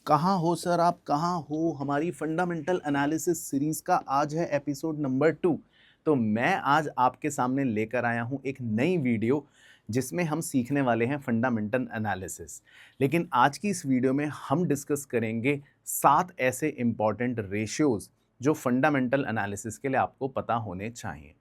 कहाँ हो सर, आप कहाँ हो? हमारी फंडामेंटल एनालिसिस सीरीज का आज है एपिसोड नंबर 2। तो मैं आज आपके सामने लेकर आया हूँ एक नई वीडियो जिसमें हम सीखने वाले हैं फंडामेंटल एनालिसिस। लेकिन आज की इस वीडियो में हम डिस्कस करेंगे 7 ऐसे इंपॉर्टेंट रेशियोज जो फंडामेंटल एनालिसिस के लिए आपको पता होने चाहिए।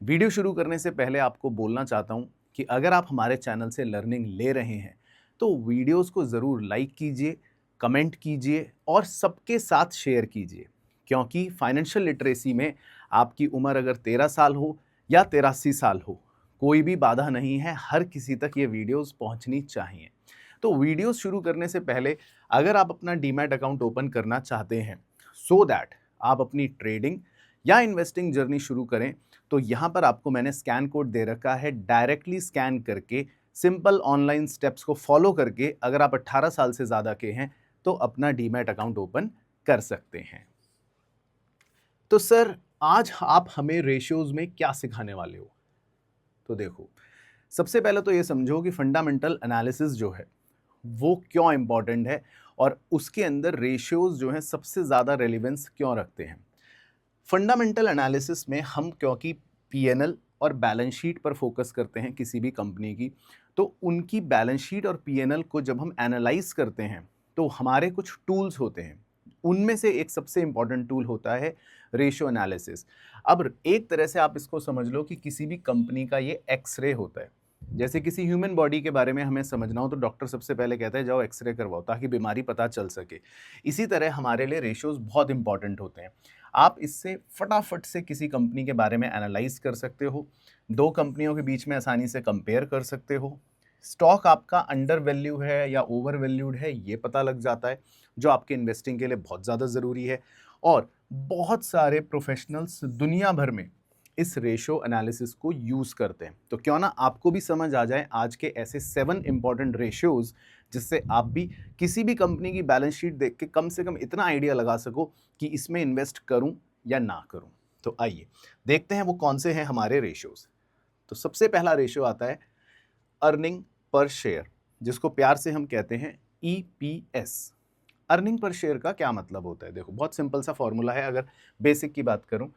वीडियो शुरू करने से पहले आपको बोलना चाहता हूँ कि अगर आप हमारे चैनल से लर्निंग ले रहे हैं तो वीडियोस को ज़रूर लाइक कीजिए, कमेंट कीजिए और सबके साथ शेयर कीजिए, क्योंकि फाइनेंशियल लिटरेसी में आपकी उम्र अगर 13 साल हो या 83 साल हो, कोई भी बाधा नहीं है, हर किसी तक ये वीडियोस पहुंचनी चाहिए। तो वीडियोस शुरू करने से पहले अगर आप अपना डीमैट अकाउंट ओपन करना चाहते हैं सो दैट आप अपनी ट्रेडिंग या इन्वेस्टिंग जर्नी शुरू करें, तो यहाँ पर आपको मैंने स्कैन कोड दे रखा है। डायरेक्टली स्कैन करके सिंपल ऑनलाइन स्टेप्स को फॉलो करके अगर आप 18 साल से ज़्यादा के हैं तो अपना डीमैट अकाउंट ओपन कर सकते हैं। तो सर, आज आप हमें रेशियोज में क्या सिखाने वाले हो? तो देखो, सबसे पहले तो ये समझो कि फंडामेंटल एनालिसिस जो है वो क्यों इंपॉर्टेंट है और उसके अंदर रेशियोज जो हैं सबसे ज़्यादा रेलिवेंस क्यों रखते हैं। फंडामेंटल एनालिसिस में हम क्योंकि पीएनएल और बैलेंस शीट पर फोकस करते हैं किसी भी कंपनी की, तो उनकी बैलेंस शीट और पीएनएल को जब हम एनालाइज करते हैं तो हमारे कुछ टूल्स होते हैं। उनमें से एक सबसे इंपॉर्टेंट टूल होता है रेशियो एनालिसिस। अब एक तरह से आप इसको समझ लो कि किसी भी कंपनी का ये एक्सरे होता है। जैसे किसी ह्यूमन बॉडी के बारे में हमें समझना हो तो डॉक्टर सबसे पहले कहता है जाओ एक्सरे करवाओ ताकि बीमारी पता चल सके। इसी तरह हमारे लिए रेशियोज बहुत इंपॉर्टेंट होते हैं। आप इससे फटाफट से किसी कंपनी के बारे में एनालाइज कर सकते हो, दो कंपनियों के बीच में आसानी से कंपेयर कर सकते हो, स्टॉक आपका अंडर वैल्यू है या ओवर वैल्यूड है ये पता लग जाता है, जो आपके इन्वेस्टिंग के लिए बहुत ज़्यादा ज़रूरी है। और बहुत सारे प्रोफेशनल्स दुनिया भर में इस रेशियो एनालिसिस को यूज़ करते हैं। तो क्यों ना आपको भी समझ आ जाए आज के ऐसे 7 इंपॉर्टेंट रेशियोज, जिससे आप भी किसी भी कंपनी की बैलेंस शीट देख के कम से कम इतना आइडिया लगा सको कि इसमें इन्वेस्ट करूं या ना करूं। तो आइए देखते हैं वो कौन से हैं हमारे रेशियोज। तो सबसे पहला रेशियो आता है अर्निंग पर शेयर, जिसको प्यार से हम कहते हैं ईपीएस। अर्निंग पर शेयर का क्या मतलब होता है? देखो, बहुत सिंपल सा फॉर्मूला है। अगर बेसिक की बात करूं,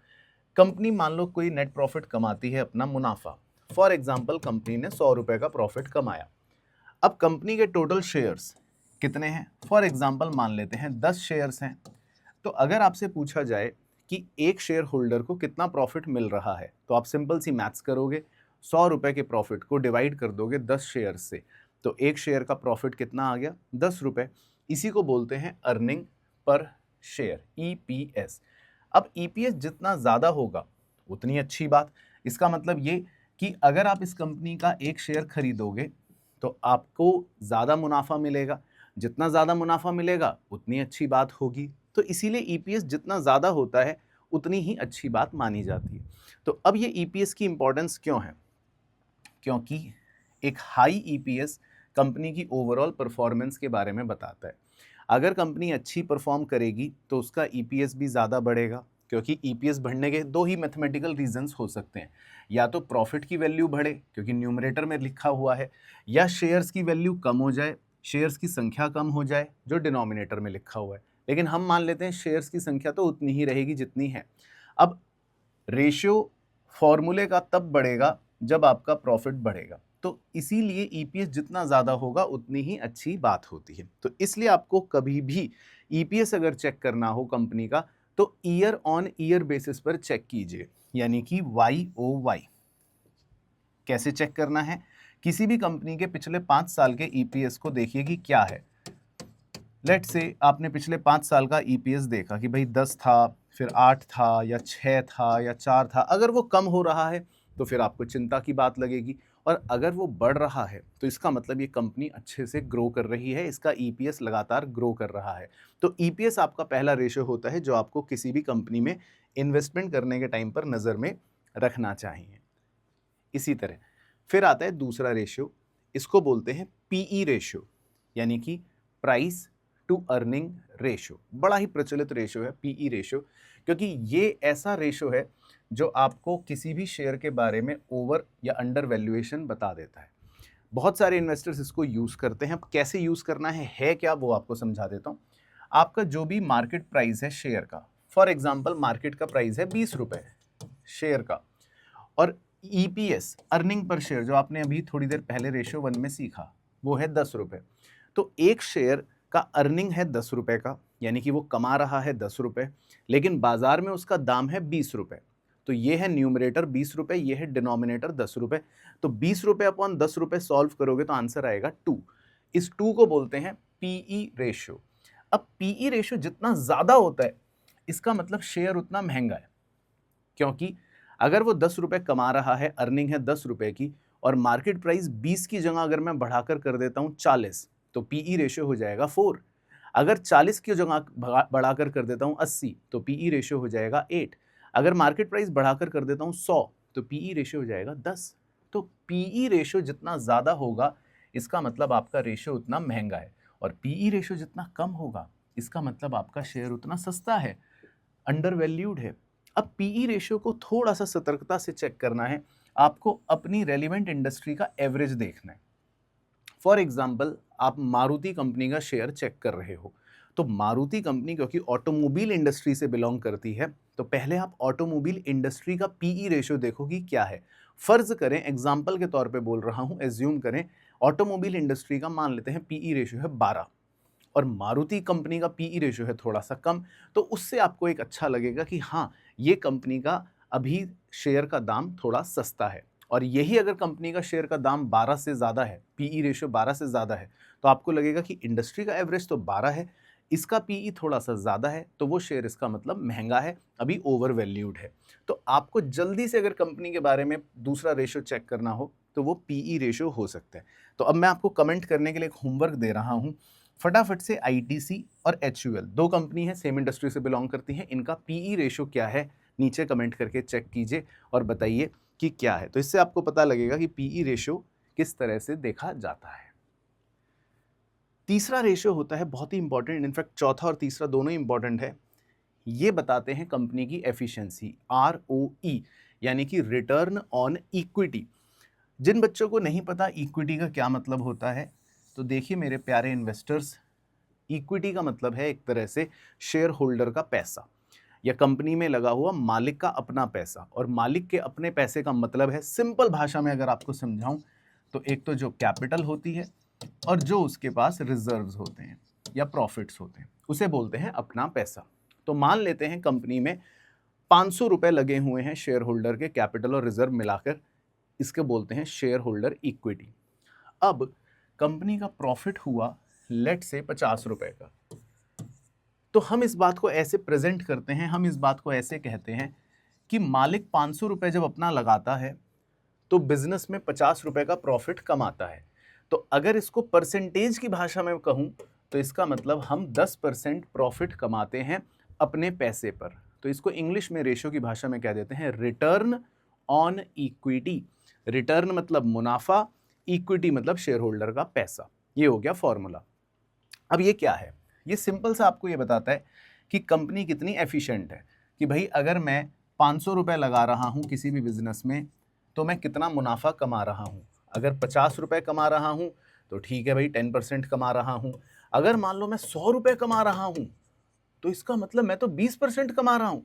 कंपनी मान लो कोई नेट प्रॉफिट कमाती है, अपना मुनाफा। फॉर एग्जाम्पल कंपनी ने 100 रुपए का प्रॉफिट कमाया। अब कंपनी के टोटल शेयर्स कितने हैं? फॉर एग्जाम्पल मान लेते हैं 10 शेयर्स हैं। तो अगर आपसे पूछा जाए कि एक शेयर होल्डर को कितना प्रॉफिट मिल रहा है, तो आप सिंपल सी मैथ्स करोगे, 100 रुपए के प्रॉफिट को डिवाइड कर दोगे 10 शेयर से, तो एक शेयर का प्रॉफिट कितना आ गया? 10 रुपए। इसी को बोलते हैं अर्निंग पर शेयर, ईपीएस। अब ईपीएस जितना ज़्यादा होगा उतनी अच्छी बात। इसका मतलब ये कि अगर आप इस कंपनी का एक शेयर खरीदोगे तो आपको ज़्यादा मुनाफा मिलेगा। जितना ज़्यादा मुनाफा मिलेगा उतनी अच्छी बात होगी। तो इसीलिए ईपीएस जितना ज़्यादा होता है उतनी ही अच्छी बात मानी जाती है। तो अब ये ईपीएस की इंपॉर्टेंस क्यों है? क्योंकि एक हाई ईपीएस कंपनी की ओवरऑल परफॉर्मेंस के बारे में बताता है। अगर कंपनी अच्छी परफॉर्म करेगी तो उसका ईपीएस भी ज़्यादा बढ़ेगा, क्योंकि ईपीएस बढ़ने के दो ही मैथमेटिकल रीजंस हो सकते हैं। या तो प्रॉफिट की वैल्यू बढ़े क्योंकि न्यूमरेटर में लिखा हुआ है, या शेयर्स की वैल्यू कम हो जाए, शेयर्स की संख्या कम हो जाए जो डिनोमिनेटर में लिखा हुआ है। लेकिन हम मान लेते हैं शेयर्स की संख्या तो उतनी ही रहेगी जितनी है। अब रेशियो फॉर्मूले का तब बढ़ेगा जब आपका प्रॉफिट बढ़ेगा। तो इसीलिए ईपीएस जितना ज़्यादा होगा उतनी ही अच्छी बात होती है। तो इसलिए आपको कभी भी ईपीएस अगर चेक करना हो कंपनी का तो ईयर ऑन ईयर बेसिस पर चेक कीजिए, यानी कि YOY। कैसे चेक करना है? किसी भी कंपनी के पिछले 5 साल के ईपीएस को देखिए कि क्या है। लेट से आपने पिछले 5 साल का ईपीएस देखा कि भाई 10 था, फिर 8 था या 6 था या 4 था। अगर वो कम हो रहा है तो फिर आपको चिंता की बात लगेगी, और अगर वो बढ़ रहा है तो इसका मतलब ये कंपनी अच्छे से ग्रो कर रही है, इसका ईपीएस लगातार ग्रो कर रहा है। तो ईपीएस आपका पहला रेशियो होता है जो आपको किसी भी कंपनी में इन्वेस्टमेंट करने के टाइम पर नज़र में रखना चाहिए। इसी तरह फिर आता है दूसरा रेशियो, इसको बोलते हैं पीई रेशियो, यानी कि प्राइस टू अर्निंग रेशियो। बड़ा ही प्रचलित रेशियो है पीई रेशियो, क्योंकि ये ऐसा रेशियो है जो आपको किसी भी शेयर के बारे में ओवर या अंडर वैल्यूएशन बता देता है। बहुत सारे इन्वेस्टर्स इसको यूज़ करते हैं। अब कैसे यूज़ करना है क्या वो आपको समझा देता हूँ। आपका जो भी मार्केट प्राइस है शेयर का, फॉर एग्जांपल मार्केट का प्राइस है 20 रुपए शेयर का, और ईपीएस अर्निंग पर शेयर जो आपने अभी थोड़ी देर पहले रेशियो 1 में सीखा वो है 10 रुपए। तो एक शेयर का अर्निंग है 10 रुपए का, यानी कि वो कमा रहा है 10 रुपए, लेकिन बाजार में उसका दाम है 20 रुपए। तो ये है न्यूमरेटर 20 रुपए, ये है डिनोमिनेटर 10 रुपए। तो 20 रुपए अपॉन 10 रुपए सॉल्व करोगे तो आंसर आएगा 2। इस 2 को बोलते हैं पीई रेशियो। अब पीई रेशियो जितना ज्यादा होता है इसका मतलब शेयर उतना महंगा है, क्योंकि अगर वो 10 रुपए कमा रहा है, अर्निंग है 10 रुपए की, और मार्केट प्राइस 20 की जगह अगर मैं बढ़ाकर कर देता हूं 40, तो पीई रेशियो हो जाएगा 4। अगर 40 की जगह बढ़ाकर कर देता हूं 80, तो पीई रेशियो हो जाएगा 8। अगर मार्केट प्राइस बढ़ाकर कर देता हूं 100, तो पीई रेशियो हो जाएगा 10। तो पीई रेशियो जितना ज्यादा होगा इसका मतलब आपका रेशियो उतना महंगा है, और पीई रेशियो जितना कम होगा इसका मतलब आपका शेयर उतना सस्ता है, अंडर वैल्यूड है। अब पीई रेशियो को थोड़ा सा सतर्कता से चेक करना है, आपको अपनी रेलिवेंट इंडस्ट्री का एवरेज देखना है। फॉर एग्जाम्पल आप मारुति कंपनी का शेयर चेक कर रहे हो, तो मारुति कंपनी क्योंकि ऑटोमोबाइल इंडस्ट्री से बिलोंग करती है, तो पहले आप ऑटोमोबाइल इंडस्ट्री का पीई रेशियो देखो कि क्या है। फर्ज करें, एग्जाम्पल के तौर पे बोल रहा हूं, एज्यूम करें ऑटोमोबाइल इंडस्ट्री का मान लेते हैं पीई रेशियो है 12, और मारुति कंपनी का पीई रेशियो है थोड़ा सा कम, तो उससे आपको एक अच्छा लगेगा कि हाँ ये कंपनी का अभी शेयर का दाम थोड़ा सस्ता है। और यही अगर कंपनी का शेयर का दाम 12 से ज़्यादा है, पीई रेशियो 12 से ज़्यादा है, तो आपको लगेगा कि इंडस्ट्री का एवरेज तो 12 है, इसका पीई थोड़ा सा ज़्यादा है, तो वो शेयर इसका मतलब महंगा है, अभी ओवर वैल्यूड है। तो आपको जल्दी से अगर कंपनी के बारे में दूसरा रेशियो चेक करना हो तो वो पीई रेशियो हो सकता है। तो अब मैं आपको कमेंट करने के लिए एक होमवर्क दे रहा हूँ, फटाफट से आईटीसी और एचयूएल दो कंपनी है, सेम इंडस्ट्री से बिलोंग करती हैं, इनका पीई रेशियो क्या है नीचे कमेंट करके चेक कीजिए और बताइए कि क्या है। तो इससे आपको पता लगेगा कि पीई रेशियो किस तरह से देखा जाता है। तीसरा रेशियो होता है बहुत ही इंपॉर्टेंट, इनफैक्ट चौथा और तीसरा दोनों ही इंपॉर्टेंट है। ये बताते हैं कंपनी की एफिशिएंसी, आरओई, यानी कि रिटर्न ऑन इक्विटी। जिन बच्चों को नहीं पता इक्विटी का क्या मतलब होता है, तो देखिए मेरे प्यारे इन्वेस्टर्स, इक्विटी का मतलब है एक तरह से शेयर होल्डर का पैसा, या कंपनी में लगा हुआ मालिक का अपना पैसा। और मालिक के अपने पैसे का मतलब है, सिंपल भाषा में अगर आपको समझाऊं, तो एक तो जो कैपिटल होती है और जो उसके पास रिजर्व्स होते हैं या प्रॉफिट्स होते हैं, उसे बोलते हैं अपना पैसा। तो मान लेते हैं कंपनी में 500 रुपए लगे हुए हैं शेयर होल्डर के, कैपिटल और रिजर्व मिलाकर, इसके बोलते हैं शेयर होल्डर इक्विटी। अब कंपनी का प्रॉफिट हुआ लेट से 50 रुपए का, तो हम इस बात को ऐसे प्रेजेंट करते हैं, हम इस बात को ऐसे कहते हैं कि मालिक 500 रुपए जब अपना लगाता है तो बिजनेस में 50 रुपए का प्रॉफिट कमाता है। तो अगर इसको परसेंटेज की भाषा में कहूं तो इसका मतलब हम 10% प्रॉफिट कमाते हैं अपने पैसे पर। तो इसको इंग्लिश में रेशियो की भाषा में कह देते हैं रिटर्न ऑन इक्विटी। रिटर्न मतलब मुनाफा, इक्विटी मतलब शेयर होल्डर का पैसा। ये हो गया फॉर्मूला। अब ये क्या है? ये सिंपल सा आपको ये बताता है कि कंपनी कितनी एफिशिएंट है, कि भाई अगर मैं 500 रुपए लगा रहा हूं किसी भी बिजनेस में तो मैं कितना मुनाफा कमा रहा हूं। अगर 50 रुपए कमा रहा हूं तो ठीक है भाई, 10% कमा रहा हूं। अगर मान लो मैं 100 रुपए कमा रहा हूं तो इसका मतलब मैं तो 20% कमा रहा हूं।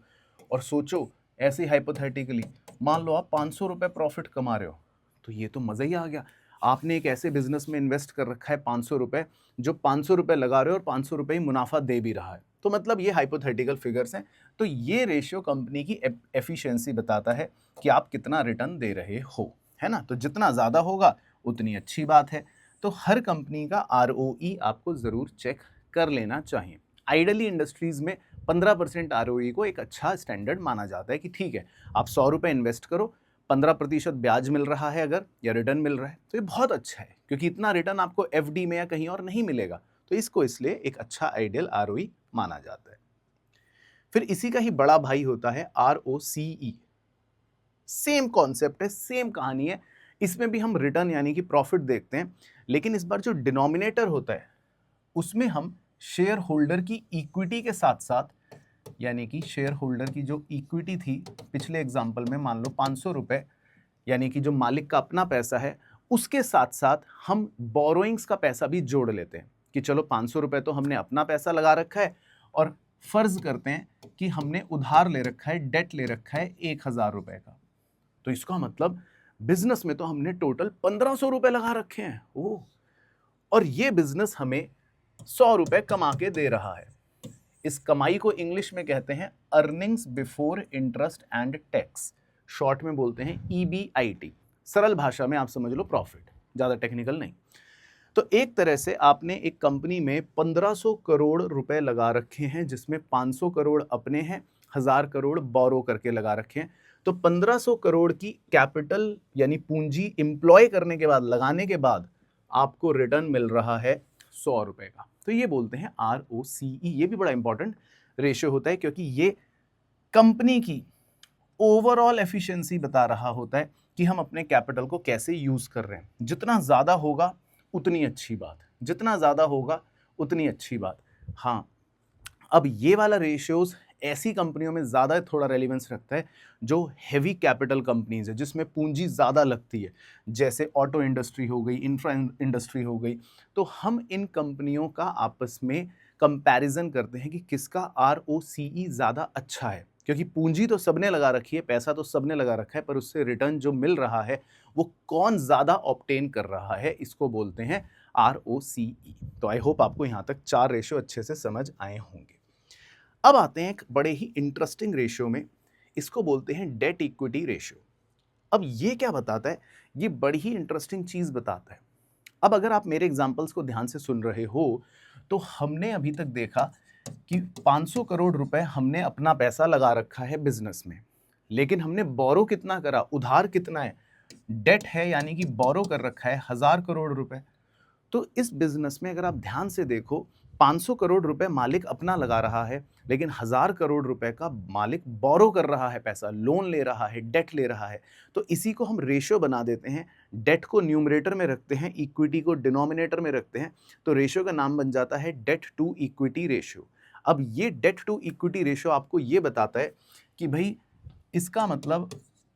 और सोचो ऐसे हाइपोथेटिकली, मान लो आप 500 रुपए प्रॉफिट कमा रहे हो, तो ये तो मजा ही आ गया। आपने एक ऐसे बिजनेस में इन्वेस्ट कर रखा है 500 रुपए, जो 500 रुपए लगा रहे हो और 500 रुपए ही मुनाफा दे भी रहा है। तो मतलब ये हाइपोथेटिकल फिगर्स हैं। तो ये रेशियो कंपनी की एफिशिएंसी बताता है कि आप कितना रिटर्न दे रहे हो, है ना। तो जितना ज़्यादा होगा उतनी अच्छी बात है। तो हर कंपनी का आरओई आपको ज़रूर चेक कर लेना चाहिए। आइडली इंडस्ट्रीज़ में 15% आरओई को एक अच्छा स्टैंडर्ड माना जाता है कि ठीक है, आप 100 रुपये इन्वेस्ट करो, 15% ब्याज मिल रहा है अगर, या रिटर्न मिल रहा है, तो ये बहुत अच्छा है, क्योंकि इतना रिटर्न आपको एफडी में या कहीं और नहीं मिलेगा। तो इसको इसलिए एक अच्छा आइडियल आरओई माना जाता है। फिर इसी का ही बड़ा भाई होता है आरओसीई। सेम कॉन्सेप्ट है, सेम कहानी है। इसमें भी हम रिटर्न यानी कि प्रॉफिट देखते हैं, लेकिन इस बार जो डिनोमिनेटर होता है उसमें हम शेयर होल्डर की इक्विटी के साथ साथ, यानी कि शेयर होल्डर की जो इक्विटी थी पिछले एग्जांपल में, मान लो 500 रुपए, यानी कि जो मालिक का अपना पैसा है, उसके साथ साथ हम बोरोइंग्स का पैसा भी जोड़ लेते हैं। कि चलो 500 रुपए तो हमने अपना पैसा लगा रखा है और फर्ज करते हैं कि हमने उधार ले रखा है, डेट ले रखा है 1000 रुपए का, तो इसका मतलब बिजनेस में तो हमने टोटल 1500 रुपए लगा रखे हैं। ओह, और ये बिजनेस हमें 100 रुपए कमा के दे रहा है। इस कमाई को इंग्लिश में कहते हैं earnings before interest and tax, short में बोलते हैं EBIT। सरल भाषा में आप समझ लो प्रॉफिट, ज्यादा टेक्निकल नहीं। तो एक तरह से आपने एक कंपनी में 1500 करोड़ रुपए लगा रखे हैं, जिसमें 500 करोड़ अपने हैं, 1000 करोड़ बोरो करके लगा रखे हैं। तो 1500 करोड़ की कैपिटल यानी पूंजी इंप्लॉय करने के बाद, लगाने के बाद आपको रिटर्न मिल रहा है 100 रुपए का। तो ये बोलते हैं ROCE। ये भी बड़ा इंपॉर्टेंट रेशियो होता है, क्योंकि ये कंपनी की ओवरऑल एफिशिएंसी बता रहा होता है कि हम अपने कैपिटल को कैसे यूज कर रहे हैं। जितना ज्यादा होगा उतनी अच्छी बात, जितना ज्यादा होगा उतनी अच्छी बात। हाँ, अब ये वाला रेशियोज ऐसी कंपनियों में ज्यादा थोड़ा रेलिवेंस रखता है जो हैवी कैपिटल कंपनीज है, जिसमें पूंजी ज्यादा लगती है, जैसे ऑटो इंडस्ट्री हो गई, इंफ्रा इंडस्ट्री हो गई। तो हम इन कंपनियों का आपस में कंपैरिजन करते हैं कि किसका ROCE ज्यादा अच्छा है, क्योंकि पूंजी तो सबने लगा रखी है, पैसा तो सबने लगा रखा है, पर उससे रिटर्न जो मिल रहा है वो कौन ज्यादा ऑब्टेन कर रहा है, इसको बोलते हैं ROCE। तो आई होप आपको यहां तक 4 रेशियो अच्छे से समझ आए होंगे। अब आते हैं एक बड़े ही इंटरेस्टिंग रेशियो में, इसको बोलते हैं डेट इक्विटी रेशियो। अब ये क्या बताता है? ये बड़ी ही इंटरेस्टिंग चीज बताता है। अब अगर आप मेरे एग्जांपल्स को ध्यान से सुन रहे हो, तो हमने अभी तक देखा कि 500 करोड़ रुपए हमने अपना पैसा लगा रखा है बिजनेस में, लेकिन हमने बोरो कितना करा, उधार कितना है, डेट है यानी कि बोरो कर रखा है 1000 करोड़ रुपए। तो इस बिजनेस में अगर आप ध्यान से देखो, 500 करोड़ रुपए मालिक अपना लगा रहा है, लेकिन 1000 करोड़ रुपए का मालिक बोरो कर रहा है, पैसा लोन ले रहा है, डेट ले रहा है। तो इसी को हम रेशियो बना देते हैं, डेट को न्यूमरेटर में रखते हैं, इक्विटी को डिनोमिनेटर में रखते हैं। तो रेशियो का नाम बन जाता है डेट टू इक्विटी रेशियो। अब ये डेट टू इक्विटी रेशियो आपको ये बताता है कि भाई इसका मतलब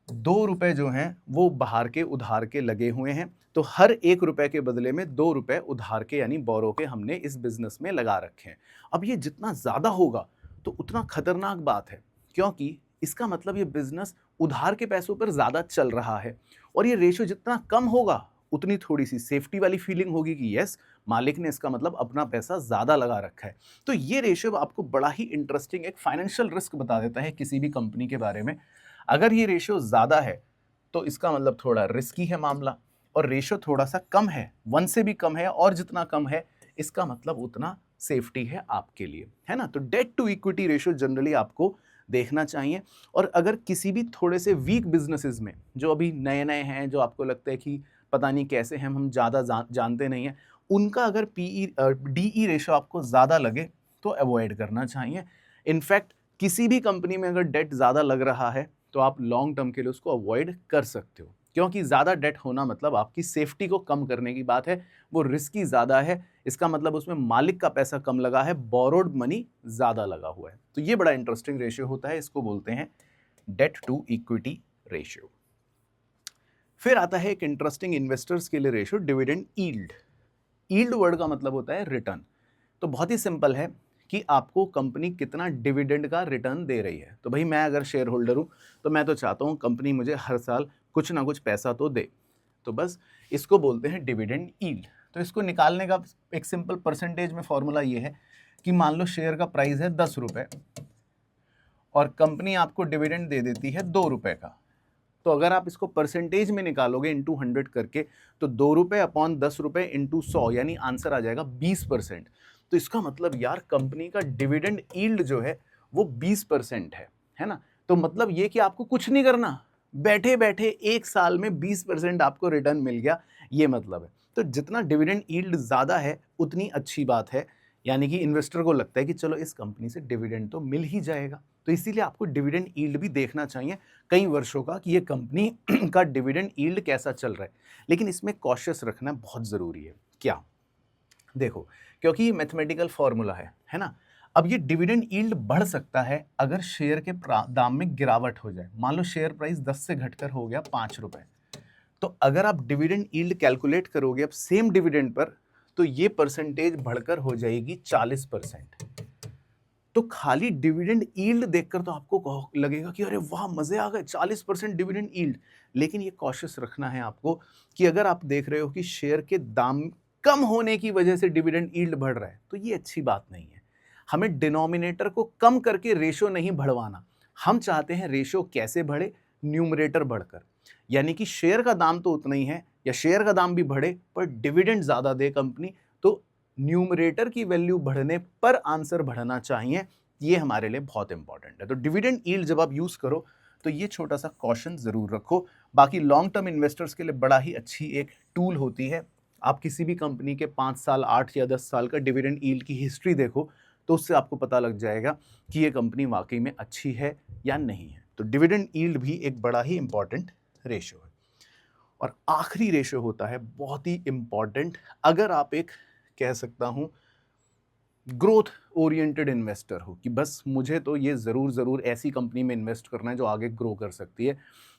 2 रुपए जो हैं वो बाहर के उधार के लगे हुए हैं, तो हर 1 रुपए के बदले में 2 रुपए उधार के यानी बोरो के हमने इस बिजनेस में लगा रखे हैं। अब ये जितना ज्यादा होगा तो उतना खतरनाक बात है, क्योंकि इसका मतलब ये बिजनेस उधार के पैसों पर ज्यादा चल रहा है। और ये रेशियो जितना कम होगा उतनी थोड़ी सी सेफ्टी वाली फीलिंग होगी कि यस, मालिक ने इसका मतलब अपना पैसा ज्यादा लगा रखा है। तो ये रेशियो आपको बड़ा ही इंटरेस्टिंग एक फाइनेंशियल रिस्क बता देता है किसी भी कंपनी के बारे में। अगर ये रेशियो ज्यादा है तो इसका मतलब थोड़ा रिस्की है मामला, और रेशियो थोड़ा सा कम है, 1 से भी कम है, और जितना कम है इसका मतलब उतना सेफ्टी है आपके लिए, है ना। तो debt to equity ratio generally आपको देखना चाहिए। और अगर किसी भी थोड़े से वीक बिजनेसेस में, जो अभी नए नए हैं, जो आपको लगता है कि पता नहीं कैसे हैं, हम ज़्यादा जानते नहीं हैं, उनका अगर DE रेशियो आपको ज़्यादा लगे तो अवॉइड करना चाहिए। इनफैक्ट किसी भी कंपनी में अगर डेट ज़्यादा लग रहा है तो आप लॉन्ग टर्म के लिए उसको अवॉइड कर सकते हो, क्योंकि ज़्यादा डेट होना मतलब आपकी सेफ्टी को कम करने की बात है, वो रिस्की ज़्यादा है। इसका मतलब उसमें मालिक का पैसा कम लगा है, बोरोड मनी ज़्यादा लगा हुआ है। तो ये बड़ा इंटरेस्टिंग रेशियो होता है, इसको बोलते हैं डेट टू इक्विटी रेशियो। फिर आता है एक इंटरेस्टिंग इन्वेस्टर्स के लिए ratio, dividend yield. Yield word का मतलब होता है रिटर्न। तो बहुत ही सिंपल है कि आपको कंपनी कितना डिविडेंड का रिटर्न दे रही है। तो भाई मैं अगर शेयर होल्डर हूं तो मैं तो चाहता हूं कंपनी मुझे हर साल कुछ ना कुछ पैसा तो दे, तो बस इसको बोलते हैं डिविडेंड यील्ड। तो इसको निकालने का एक सिंपल परसेंटेज में फॉर्मूला ये है कि मान लो शेयर का प्राइस है 10 रुपए और कंपनी आपको डिविडेंड दे देती है 2 रुपए का। तो अगर आप इसको परसेंटेज में निकालोगे इंटू 100 करके, तो 2 रुपए अपॉन 10 रुपए इंटू 100, यानी आंसर आ जाएगा 20%। तो इसका मतलब यार कंपनी का डिविडेंड यील्ड जो है वो 20% है ना। तो मतलब ये कि आपको कुछ नहीं करना, बैठे बैठे 1 साल में 20% आपको रिटर्न मिल गया, ये मतलब है। तो जितना डिविडेंड यील्ड ज्यादा है उतनी अच्छी बात है, यानी कि इन्वेस्टर को लगता है कि चलो इस कंपनी से डिविडेंड तो मिल ही जाएगा। तो इसीलिए आपको डिविडेंड यील्ड भी देखना चाहिए कई वर्षों का, कि ये कंपनी का डिविडेंड यील्ड कैसा चल रहा है। लेकिन इसमें कॉशियस रखना बहुत जरूरी है। क्या? देखो, क्योंकि ये मैथमेटिकल फॉर्मूला है ना। अब ये डिविडेंड यील्ड बढ़ सकता है अगर शेयर के दाम में गिरावट हो जाए। मान लो शेयर प्राइस 10 से घटकर हो गया 5 रुपए, तो अगर आप डिविडेंड यील्ड कैलकुलेट करोगे अब सेम डिविडेंड पर, तो ये परसेंटेज बढ़कर हो जाएगी 40%। तो खाली डिविडेंड यील्ड देखकर तो आपको लगेगा कि अरे वाह मजे आ गए, 40% डिविडेंड यील्ड। लेकिन ये कॉशियस रखना है आपको कि अगर आप देख रहे हो कि शेयर के दाम कम होने की वजह से डिविडेंड यील्ड बढ़ रहा है तो ये अच्छी बात नहीं है। हमें डिनोमिनेटर को कम करके रेशो नहीं बढ़वाना, हम चाहते हैं रेशो कैसे बढ़े, न्यूमरेटर बढ़कर। यानी कि शेयर का दाम तो उतना ही है या शेयर का दाम भी बढ़े पर डिविडेंड ज्यादा दे कंपनी, तो न्यूमरेटर की वैल्यू बढ़ने पर आंसर बढ़ना चाहिए। ये हमारे लिए बहुत इंपॉर्टेंट है। तो डिविडेंड यील्ड जब आप यूज करो तो ये छोटा सा कॉशन जरूर रखो। बाकी लॉन्ग टर्म इन्वेस्टर्स के लिए बड़ा ही अच्छी एक टूल होती है। आप किसी भी कंपनी के 5 साल 8 या 10 साल का डिविडेंड यील्ड की हिस्ट्री देखो तो उससे आपको पता लग जाएगा कि ये कंपनी वाकई में अच्छी है या नहीं है। तो डिविडेंड यील्ड भी एक बड़ा ही इंपॉर्टेंट रेशो है। और आखिरी रेशो होता है बहुत ही इंपॉर्टेंट, अगर आप एक कह सकता हूं ग्रोथ ओरिएंटेड इन्वेस्टर हो कि बस मुझे तो ये जरूर ऐसी कंपनी में इन्वेस्ट करना है जो आगे ग्रो कर सकती है,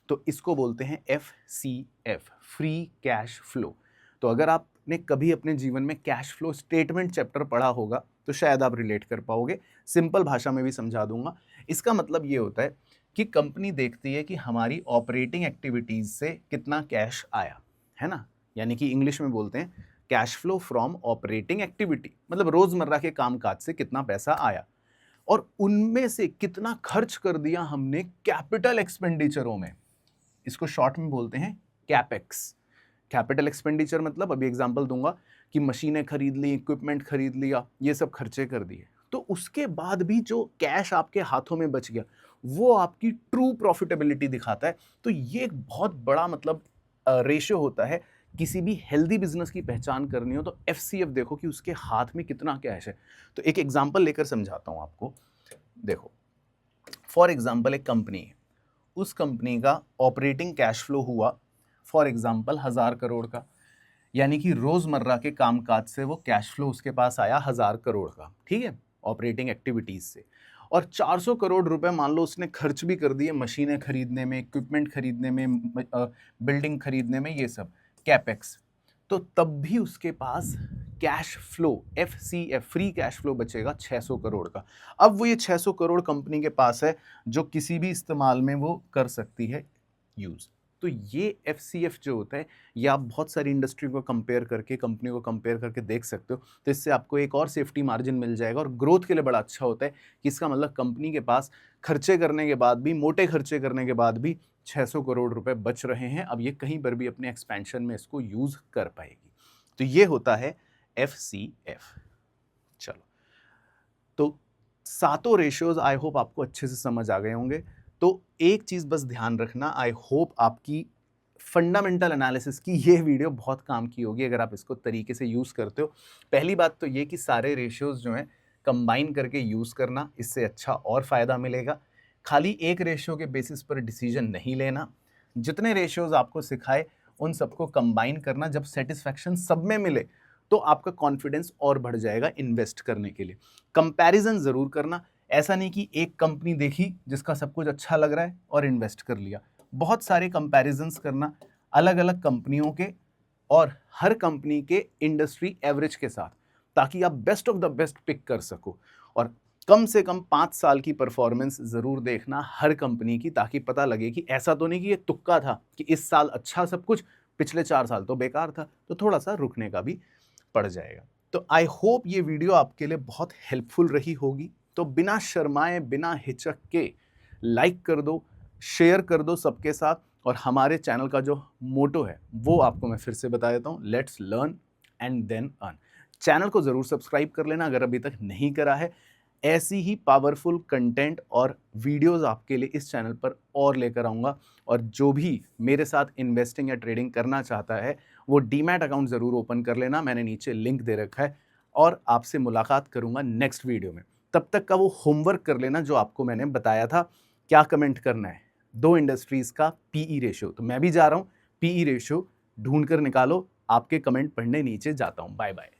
तो इसको बोलते हैं FCF, फ्री कैश फ्लो। तो अगर आपने कभी अपने जीवन में कैश फ्लो स्टेटमेंट चैप्टर पढ़ा होगा तो शायद आप रिलेट कर पाओगे। सिंपल भाषा में भी समझा दूंगा। इसका मतलब ये होता है कि कंपनी देखती है कि हमारी ऑपरेटिंग एक्टिविटीज से कितना कैश आया, है ना। यानी कि इंग्लिश में बोलते हैं cash flow from operating activity, मतलब रोजमर्रा के कामकाज से कितना पैसा आया और उनमें से कितना खर्च कर दिया हमने कैपिटल एक्सपेंडिचरों में। इसको शॉर्ट में बोलते हैं कैपेक्स। कैपिटल एक्सपेंडिचर मतलब अभी एग्जांपल दूंगा कि मशीनें खरीद ली, इक्विपमेंट खरीद लिया, ये सब खर्चे कर दिए, तो उसके बाद भी जो कैश आपके हाथों में बच गया वो आपकी ट्रू प्रॉफिटेबिलिटी दिखाता है। तो ये एक बहुत बड़ा मतलब रेशियो होता है। किसी भी हेल्दी बिजनेस की पहचान करनी हो तो FCF देखो कि उसके हाथ में कितना कैश है। तो एक एग्जांपल लेकर समझाता हूं आपको। देखो फॉर एग्जांपल एक कंपनी है, उस कंपनी का ऑपरेटिंग कैश फ्लो हुआ फॉर एग्जांपल 1000 करोड़ का, यानी कि रोजमर्रा के कामकाज से वो कैश फ्लो उसके पास आया 1000 करोड़ का, ठीक है, ऑपरेटिंग एक्टिविटीज से। और 400 करोड़ रुपए मान लो उसने खर्च भी कर दिए मशीनें खरीदने में, इक्विपमेंट खरीदने में, बिल्डिंग खरीदने में, ये सब कैपेक्स। तो तब भी उसके पास cash flow FCF, free cash flow बचेगा 600 करोड़ का। अब वो ये 600 करोड़ कंपनी के पास है जो किसी भी इस्तेमाल में वो कर सकती है यूज। तो ये FCF जो होता है ये आप बहुत सारी इंडस्ट्री को कंपेयर करके, कंपनी को कंपेयर करके देख सकते हो। तो इससे आपको एक और सेफ्टी मार्जिन मिल जाएगा और ग्रोथ के लिए बड़ा अच्छा होता है कि इसका मतलब कंपनी के पास खर्चे करने के बाद भी, मोटे खर्चे करने के बाद भी 600 करोड़ रुपए बच रहे हैं। अब ये कहीं पर भी अपने एक्सपेंशन में इसको यूज कर पाएगी। तो ये होता है FCF। चलो, तो सातों रेशियोज आई होप आपको अच्छे से समझ आ गए होंगे। तो एक चीज बस ध्यान रखना, आई होप आपकी फंडामेंटल एनालिसिस की ये वीडियो बहुत काम की होगी अगर आप इसको तरीके से यूज करते हो। पहली बात तो ये कि सारे रेशियोज जो हैं कंबाइन करके यूज करना, इससे अच्छा और फायदा मिलेगा। खाली एक रेशियो के बेसिस पर डिसीजन नहीं लेना, जितने रेशियोज आपको सिखाए उन सबको कंबाइन करना। जब सेटिस्फैक्शन सब में मिले तो आपका कॉन्फिडेंस और बढ़ जाएगा इन्वेस्ट करने के लिए। कंपैरिजन जरूर करना, ऐसा नहीं कि एक कंपनी देखी जिसका सब कुछ अच्छा लग रहा है और इन्वेस्ट कर लिया। बहुत सारे कंपैरिजंस करना अलग अलग कंपनियों के और हर कंपनी के इंडस्ट्री एवरेज के साथ, ताकि आप best of the best pick कर सको। और कम से कम 5 साल की परफॉर्मेंस जरूर देखना हर कंपनी की, ताकि पता लगे कि ऐसा तो नहीं कि ये तुक्का था कि इस साल अच्छा सब कुछ, पिछले 4 साल तो बेकार था। तो थोड़ा सा रुकने का भी पड़ जाएगा। तो आई होप ये वीडियो आपके लिए बहुत हेल्पफुल रही होगी। तो बिना शर्माए, बिना हिचक के लाइक कर दो, शेयर कर दो सबके साथ। और हमारे चैनल का जो मोटो है वो आपको मैं फिर से बता देता हूँ, let's learn and then earn. Channel को जरूर सब्सक्राइब कर लेना अगर अभी तक नहीं करा है। ऐसी ही पावरफुल कंटेंट और वीडियोस आपके लिए इस चैनल पर और लेकर आऊँगा। और जो भी मेरे साथ इन्वेस्टिंग या ट्रेडिंग करना चाहता है वो डीमैट अकाउंट ज़रूर ओपन कर लेना, मैंने नीचे लिंक दे रखा है। और आपसे मुलाकात करूँगा नेक्स्ट वीडियो में। तब तक का वो होमवर्क कर लेना जो आपको मैंने बताया था। क्या कमेंट करना है? 2 इंडस्ट्रीज़ का PE रेशियो। तो मैं भी जा रहा हूँ, PE रेशियो ढूंढ कर निकालो। आपके कमेंट पढ़ने नीचे जाता हूँ। Bye bye.